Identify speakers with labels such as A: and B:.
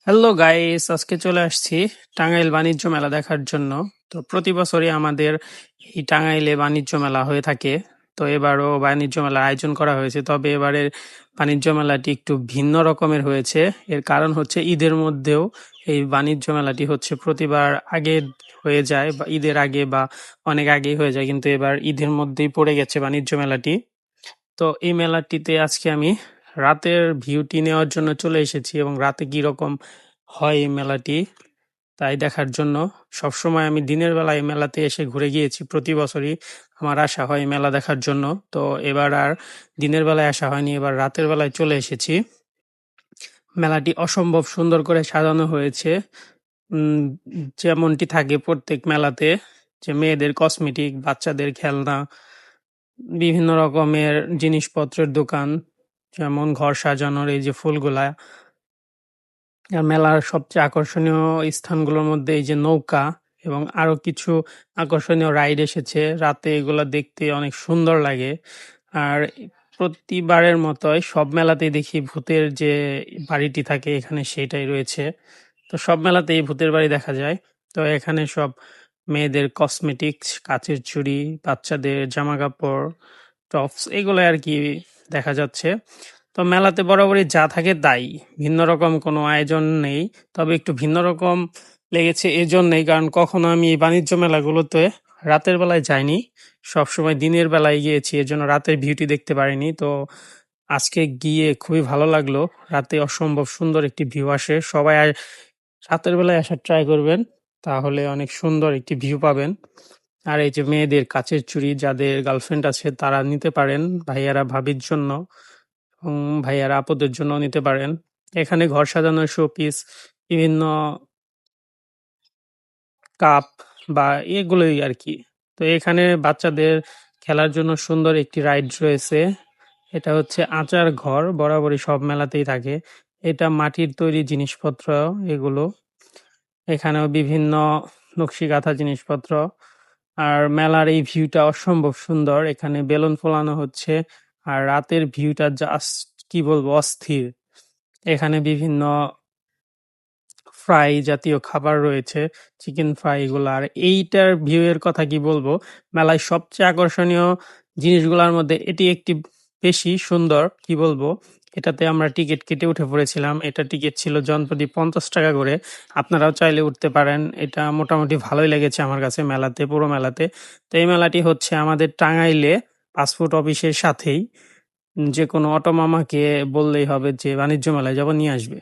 A: Hello guys, আজকে চলে আসছি টাঙ্গাইল বাণিজ্য মেলা দেখার জন্য। তো প্রতি বছরই আমাদের এই টাঙ্গাইলে বাণিজ্য মেলা হয়ে থাকে। তো এবারও বাণিজ্য মেলার আয়োজন করা হয়েছে, তবে এবারের বাণিজ্য মেলাটি একটু ভিন্ন রকমের হয়েছে। এর কারণ হচ্ছে ঈদের মধ্যেও এই বাণিজ্য মেলাটি হচ্ছে প্রতিবার আগে হয়ে যায়, বা ঈদের আগে বা অনেক আগেই হয়ে যায়, কিন্তু এবার ঈদের মধ্যেই পড়ে গেছে বাণিজ্য মেলাটি। তো এই মেলাটিতে আজকে আমি রাতের ভিউটি নেওয়ার জন্য চলে এসেছি, এবং রাতে কিরকম হয় এই মেলাটি তাই দেখার জন্য। সবসময় আমি দিনের বেলায় এই মেলাতে এসে ঘুরে গিয়েছি, প্রতি বছরই আমার আসা হয় এই মেলা দেখার জন্য। তো এবার আর দিনের বেলায় আসা হয়নি, এবার রাতের বেলায় চলে এসেছি। মেলাটি অসম্ভব সুন্দর করে সাজানো হয়েছে, উম, যেমনটি থাকে প্রত্যেক মেলাতে, যে মেয়েদের কসমেটিক, বাচ্চাদের খেলনা, বিভিন্ন রকমের জিনিসপত্রের দোকান, যেমন ঘর সাজানোর এই যে ফুলগুলা। আর মেলার সবচেয়ে আকর্ষণীয় স্থানগুলোর মধ্যে এই যে নৌকা এবং আরো কিছু আকর্ষণীয় রাইড এসেছে রাতে, এগুলা দেখতে অনেক সুন্দর লাগে। আর প্রতিবারের মতোই সব মেলাতেই দেখি ভূতের যে বাড়িটি থাকে এখানে সেটাই রয়েছে। তো সব মেলাতেই ভূতের বাড়ি দেখা যায়। তো এখানে সব মেয়েদের কসমেটিক্স, কাচের চুড়ি, বাচ্চাদের জামা কাপড়, টপস, এগুলো আর কি দেখা যাচ্ছে। তো মেলাতে বরাবরই যা থাকে তাই, ভিন্ন রকম কোনো আয়োজন নেই। তবে একটু ভিন্ন রকম লেগেছে এজন্যই, কারণ কখনো আমি এই বাণিজ্য মেলাগুলোতে রাতের বেলায় যাইনি, সবসময় দিনের বেলায় গিয়েছি, এজন্য রাতের ভিউটি দেখতে পারিনি। তো আজকে গিয়ে খুবই ভালো লাগলো, রাতে অসম্ভব সুন্দর একটি ভিউ আসে। সবাই রাতের বেলায় আসার ট্রাই করবেন, তাহলে অনেক সুন্দর একটি ভিউ পাবেন। আর এই যে মেয়েদের কাচের চুড়ি, যাদের গার্লফ্রেন্ড আছে তারা নিতে পারেন, ভাইয়ারা ভাবির জন্য, ভাইয়ারা আপুদের জন্য নিতে পারেন। এখানে ঘর সাজানোর শোপিস, বিভিন্ন কাপ বা এগুলোই আর কি। তো এখানে বাচ্চাদের খেলার জন্য সুন্দর একটি রাইড রয়েছে। এটা হচ্ছে আচার ঘর, বরাবরই সব মেলাতেই থাকে। এটা মাটির তৈরি জিনিসপত্র এগুলো। এখানেও বিভিন্ন নকশি কাঁথা জিনিসপত্র। আর মেলার এই ভিউটা অসম্ভব সুন্দর, এখানে বেলুন ফোলানো হচ্ছে। আর রাতের ভিউটা জাস্ট কি বলবো, অস্থির। এখানে বিভিন্ন ফ্রাই জাতীয় খাবার রয়েছে, চিকেন ফ্রাই এগুলো। আর এইটার ভিউ এর কথা কি বলবো, মেলায় সবচেয়ে আকর্ষণীয় জিনিসগুলোর মধ্যে এটি একটি বেশি সুন্দর, কি বলবো। এটাতে আমরা টিকিট কেটে উঠে পড়েছিলাম, এটা টিকিট ছিল জনপ্রতি 50 টাকা করে। আপনারাও চাইলে উঠতে পারেন, এটা মোটামুটি ভালোই লেগেছে আমার কাছে মেলাতে, পুরো মেলাতে। তো এই মেলাটি হচ্ছে আমাদের টাঙ্গাইলে পাসপোর্ট অফিসের সাথেই, যে কোনো অটো মামাকে বললেই হবে যে বাণিজ্য মেলায় যাব, নিয়ে আসবে।